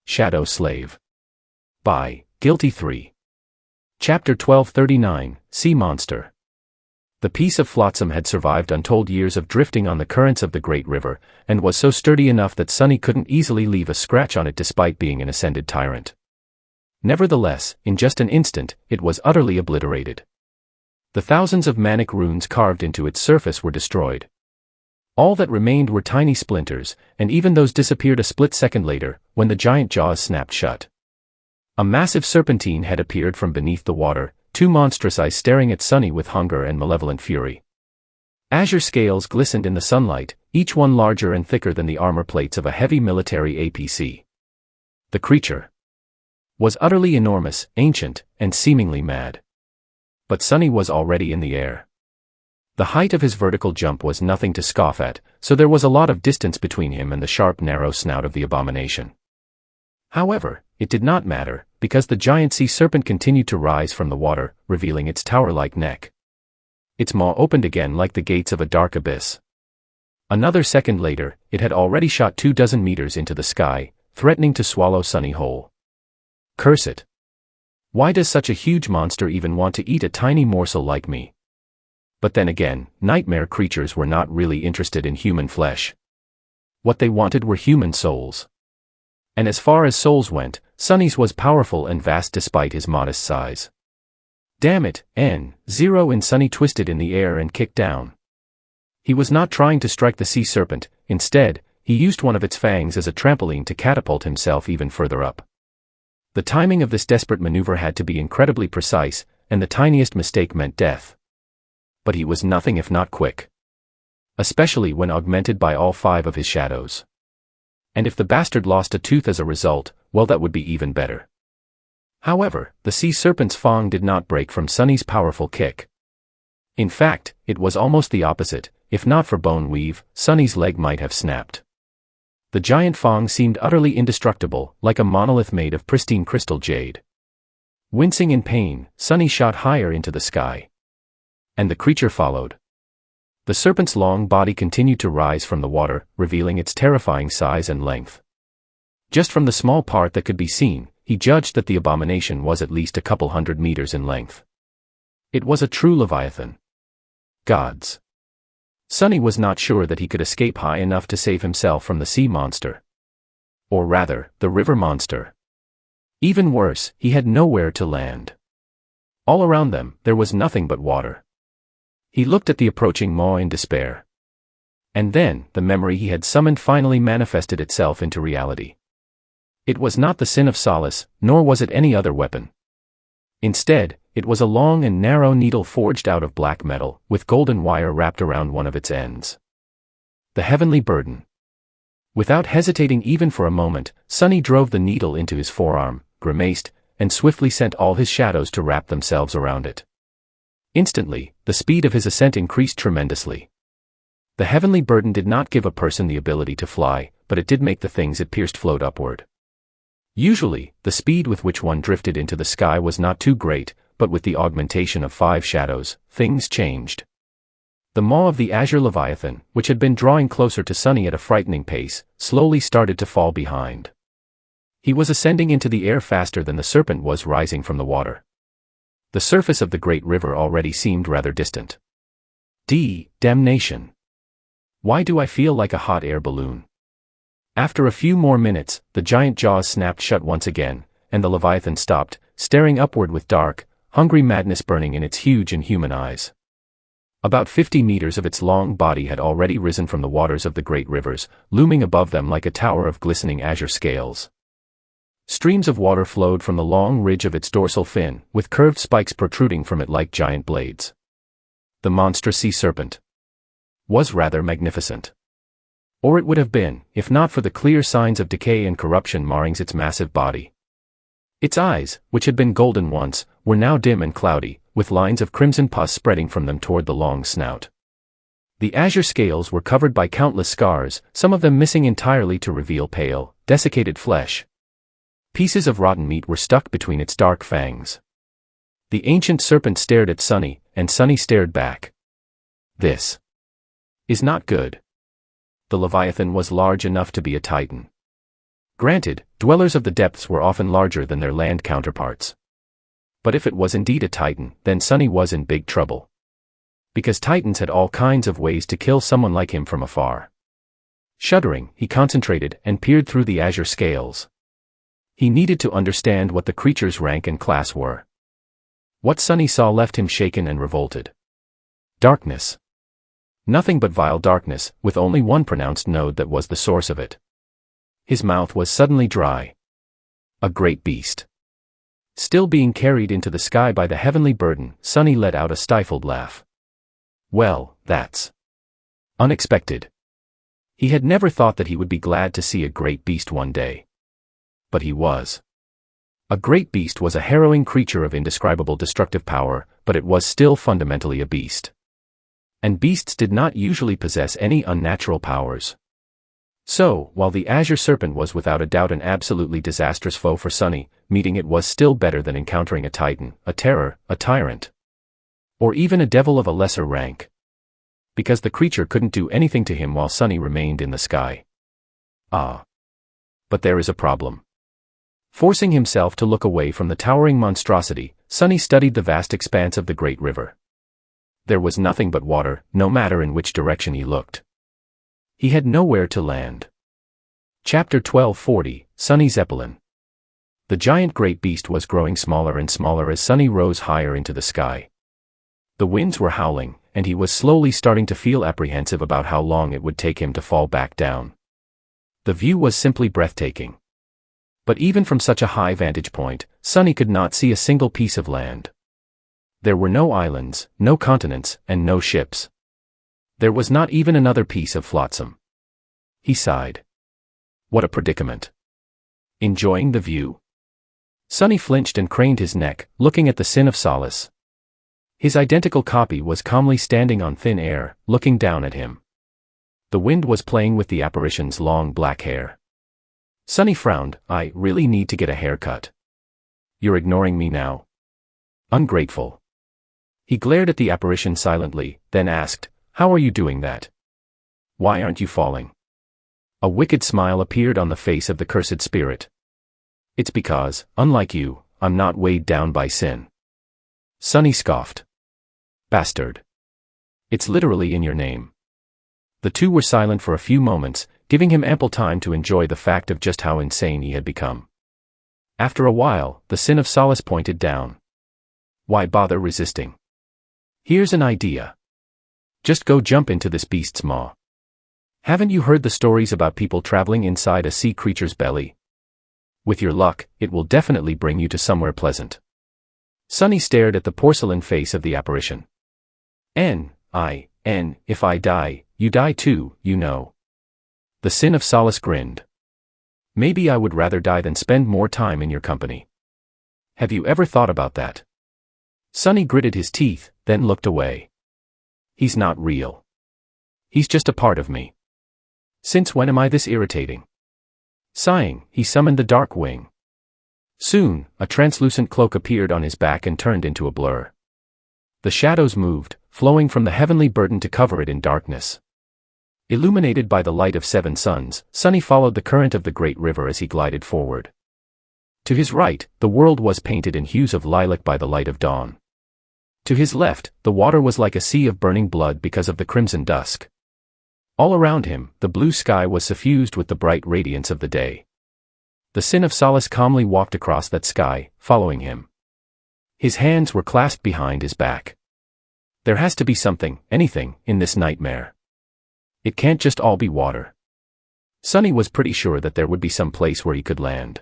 Shadow Slave. By Guiltythree. Chapter 1239, Sea Monster. The piece of flotsam had survived untold years of drifting on the currents of the great river, and was so sturdy enough that Sunny couldn't easily leave a scratch on it despite being an ascended tyrant. Nevertheless, in just an instant, it was utterly obliterated. The thousands of manic runes carved into its surface were destroyed. All that remained were tiny splinters, and even those disappeared a split second later, when the giant jaws snapped shut. A massive serpentine had appeared from beneath the water, two monstrous eyes staring at Sunny with hunger and malevolent fury. Azure scales glistened in the sunlight, each one larger and thicker than the armor plates of a heavy military APC. The creature was utterly enormous, ancient, and seemingly mad. But Sunny was already in the air. The height of his vertical jump was nothing to scoff at, so there was a lot of distance between him and the sharp, narrow snout of the abomination. However, it did not matter, because the giant sea serpent continued to rise from the water, revealing its tower-like neck. Its maw opened again like the gates of a dark abyss. Another second later, it had already shot 24 meters into the sky, threatening to swallow Sunny whole. Curse it! Why does such a huge monster even want to eat a tiny morsel like me? But then again, nightmare creatures were not really interested in human flesh. What they wanted were human souls. And as far as souls went, Sunny's was powerful and vast despite his modest size. Damn it, N0 and Sunny twisted in the air and kicked down. He was not trying to strike the sea serpent, instead, he used one of its fangs as a trampoline to catapult himself even further up. The timing of this desperate maneuver had to be incredibly precise, and the tiniest mistake meant death. But he was nothing if not quick. Especially when augmented by all 5 of his shadows. And if the bastard lost a tooth as a result, well, that would be even better. However, the sea serpent's fang did not break from Sunny's powerful kick. In fact, it was almost the opposite. If not for bone weave, Sunny's leg might have snapped. The giant fang seemed utterly indestructible, like a monolith made of pristine crystal jade. Wincing in pain, Sunny shot higher into the sky. And the creature followed. The serpent's long body continued to rise from the water, revealing its terrifying size and length. Just from the small part that could be seen, he judged that the abomination was at least a couple 100 meters in length. It was a true leviathan. Gods! Sunny was not sure that he could escape high enough to save himself from the sea monster. Or rather, the river monster. Even worse, he had nowhere to land. All around them, there was nothing but water. He looked at the approaching maw in despair. And then, the memory he had summoned finally manifested itself into reality. It was not the sin of solace, nor was it any other weapon. Instead, it was a long and narrow needle forged out of black metal, with golden wire wrapped around one of its ends. The heavenly burden. Without hesitating even for a moment, Sunny drove the needle into his forearm, grimaced, and swiftly sent all his shadows to wrap themselves around it. Instantly, the speed of his ascent increased tremendously. The heavenly burden did not give a person the ability to fly, but it did make the things it pierced float upward. Usually, the speed with which one drifted into the sky was not too great, but with the augmentation of 5 shadows, things changed. The maw of the azure leviathan, which had been drawing closer to Sunny at a frightening pace, slowly started to fall behind. He was ascending into the air faster than the serpent was rising from the water. The surface of the great river already seemed rather distant. Damnation! Why do I feel like a hot air balloon? After a few more minutes, the giant jaws snapped shut once again, and the leviathan stopped, staring upward with dark, hungry madness burning in its huge inhuman eyes. About 50 meters of its long body had already risen from the waters of the great rivers, looming above them like a tower of glistening azure scales. Streams of water flowed from the long ridge of its dorsal fin, with curved spikes protruding from it like giant blades. The monstrous sea serpent was rather magnificent. Or it would have been, if not for the clear signs of decay and corruption marring its massive body. Its eyes, which had been golden once, were now dim and cloudy, with lines of crimson pus spreading from them toward the long snout. The azure scales were covered by countless scars, some of them missing entirely to reveal pale, desiccated flesh. Pieces of rotten meat were stuck between its dark fangs. The ancient serpent stared at Sunny, and Sunny stared back. This is not good. The Leviathan was large enough to be a titan. Granted, Dwellers of the depths were often larger than their land counterparts. But if it was indeed a titan, then Sunny was in big trouble. Because titans had all kinds of ways to kill someone like him from afar. Shuddering, he concentrated and peered through the azure scales. He needed to understand what the creature's rank and class were. What Sunny saw left him shaken and revolted. Darkness. Nothing but vile darkness, with only one pronounced node that was the source of it. His mouth was suddenly dry. A great beast. Still being carried into the sky by the heavenly burden, Sunny let out a stifled laugh. Well, that's unexpected. He had never thought that he would be glad to see a great beast one day. But he was. A great beast was a harrowing creature of indescribable destructive power, but it was still fundamentally a beast. And beasts did not usually possess any unnatural powers. So, while the azure serpent was without a doubt an absolutely disastrous foe for Sunny, meeting it was still better than encountering a titan, a terror, a tyrant. Or even a devil of a lesser rank. Because the creature couldn't do anything to him while Sunny remained in the sky. Ah. But there is a problem. Forcing himself to look away from the towering monstrosity, Sunny studied the vast expanse of the great river. There was nothing but water, no matter in which direction he looked. He had nowhere to land. Chapter 1240, Sunny Zeppelin. The giant great beast was growing smaller and smaller as Sunny rose higher into the sky. The winds were howling, and he was slowly starting to feel apprehensive about how long it would take him to fall back down. The view was simply breathtaking. But even from such a high vantage point, Sunny could not see a single piece of land. There were no islands, no continents, and no ships. There was not even another piece of flotsam. He sighed. What a predicament. Enjoying the view? Sunny flinched and craned his neck, looking at the Sin of Solace. His identical copy was calmly standing on thin air, looking down at him. The wind was playing with the apparition's long black hair. Sunny frowned. I really need to get a haircut. You're ignoring me now? Ungrateful. He glared at the apparition silently, then asked, how are you doing that? Why aren't you falling? A wicked smile appeared on the face of the cursed spirit. It's because, unlike you, I'm not weighed down by sin. Sunny scoffed. Bastard. It's literally in your name. The two were silent for a few moments, giving him ample time to enjoy the fact of just how insane he had become. After a while, the Sin of Solace pointed down. Why bother resisting? Here's an idea. Just go jump into this beast's maw. Haven't you heard the stories about people traveling inside a sea creature's belly? With your luck, it will definitely bring you to somewhere pleasant. Sunny stared at the porcelain face of the apparition. If I die, you die too, you know. The Sin of Solace grinned. Maybe I would rather die than spend more time in your company. Have you ever thought about that? Sunny gritted his teeth, then looked away. He's not real. He's just a part of me. Since when am I this irritating? Sighing, he summoned the dark wing. Soon, a translucent cloak appeared on his back and turned into a blur. The shadows moved, flowing from the heavenly burden to cover it in darkness. Illuminated by the light of 7 suns, Sunny followed the current of the great river as he glided forward. To his right, the world was painted in hues of lilac by the light of dawn. To his left, the water was like a sea of burning blood because of the crimson dusk. All around him, the blue sky was suffused with the bright radiance of the day. The Sin of Solace calmly walked across that sky, following him. His hands were clasped behind his back. There has to be something, anything, in this nightmare. It can't just all be water. Sunny was pretty sure that there would be some place where he could land.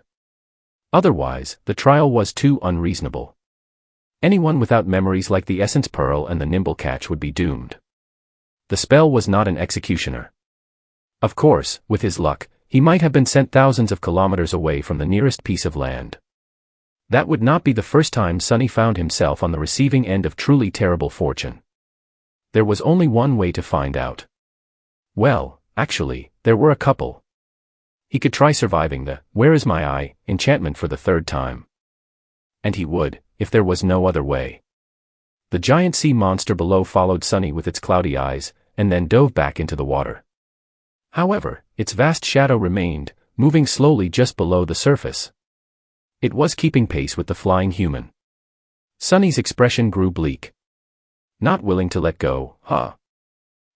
Otherwise, the trial was too unreasonable. Anyone without memories like the Essence Pearl and the Nimble Catch would be doomed. The spell was not an executioner. Of course, with his luck, he might have been sent thousands of kilometers away from the nearest piece of land. That would not be the first time Sunny found himself on the receiving end of truly terrible fortune. There was only one way to find out. Well, actually, there were a couple. He could try surviving the "Where is my eye?" enchantment for the 3rd time. And he would, if there was no other way. The giant sea monster below followed Sunny with its cloudy eyes, and then dove back into the water. However, its vast shadow remained, moving slowly just below the surface. It was keeping pace with the flying human. Sunny's expression grew bleak. Not willing to let go, huh?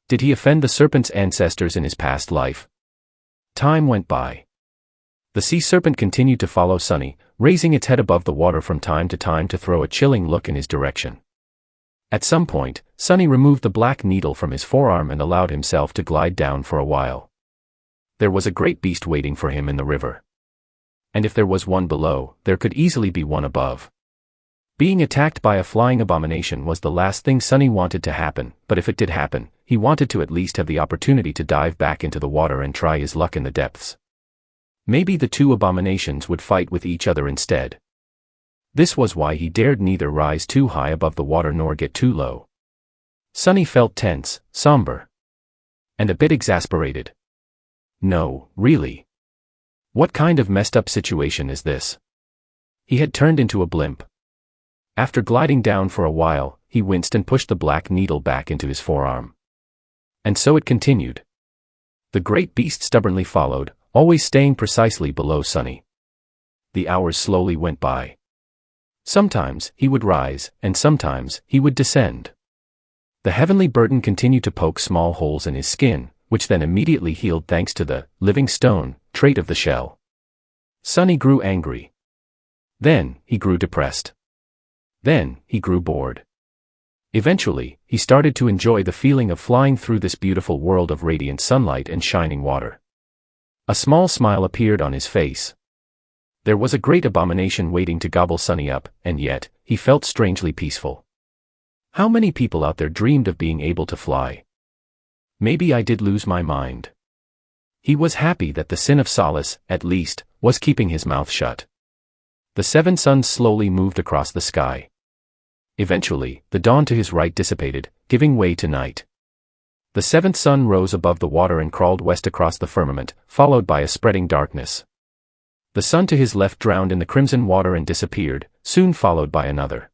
Did he offend the serpent's ancestors in his past life? Time went by. The sea serpent continued to follow Sunny, raising its head above the water from time to throw a chilling look in his direction. At some point, Sunny removed the black needle from his forearm and allowed himself to glide down for a while. There was a great beast waiting for him in the river. And if there was one below, there could easily be one above. Being attacked by a flying abomination was the last thing Sunny wanted to happen, but if it did happen, he wanted to at least have the opportunity to dive back into the water and try his luck in the depths. Maybe the two abominations would fight with each other instead. This was why he dared neither rise too high above the water nor get too low. Sunny felt tense, somber, and a bit exasperated. No, really. What kind of messed up situation is this? He had turned into a blimp. After gliding down for a while, he winced and pushed the black needle back into his forearm. And so it continued. The great beast stubbornly followed, always staying precisely below Sunny. The hours slowly went by. Sometimes he would rise, and sometimes he would descend. The heavenly burden continued to poke small holes in his skin, which then immediately healed thanks to the living stone trait of the shell. Sunny grew angry. Then he grew depressed. Then he grew bored. Eventually, he started to enjoy the feeling of flying through this beautiful world of radiant sunlight and shining water. A small smile appeared on his face. There was a great abomination waiting to gobble Sunny up, and yet, he felt strangely peaceful. How many people out there dreamed of being able to fly? Maybe I did lose my mind. He was happy that the sin of solace, at least, was keeping his mouth shut. The 7 suns slowly moved across the sky. Eventually, the dawn to his right dissipated, giving way to night. The 7th sun rose above the water and crawled west across the firmament, followed by a spreading darkness. The sun to his left drowned in the crimson water and disappeared, soon followed by another.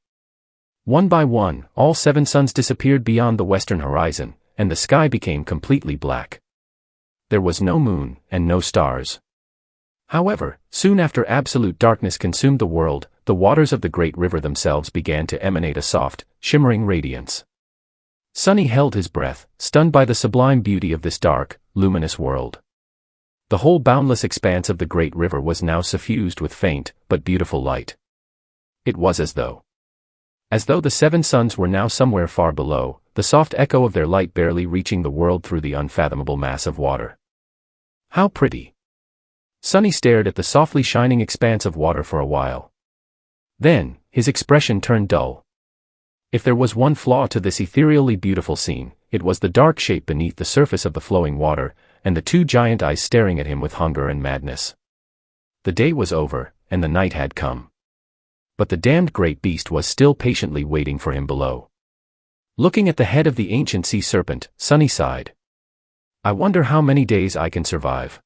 One by one, all 7 suns disappeared beyond the western horizon, and the sky became completely black. There was no moon, and no stars. However, soon after absolute darkness consumed the world, the waters of the great river themselves began to emanate a soft, shimmering radiance. Sunny held his breath, stunned by the sublime beauty of this dark, luminous world. The whole boundless expanse of the great river was now suffused with faint, but beautiful light. It was as though the 7 suns were now somewhere far below, the soft echo of their light barely reaching the world through the unfathomable mass of water. How pretty! Sunny stared at the softly shining expanse of water for a while. Then, his expression turned dull. If there was one flaw to this ethereally beautiful scene, it was the dark shape beneath the surface of the flowing water, and the 2 giant eyes staring at him with hunger and madness. The day was over, and the night had come. But the damned great beast was still patiently waiting for him below. Looking at the head of the ancient sea serpent, Sunny sighed. I wonder how many days I can survive.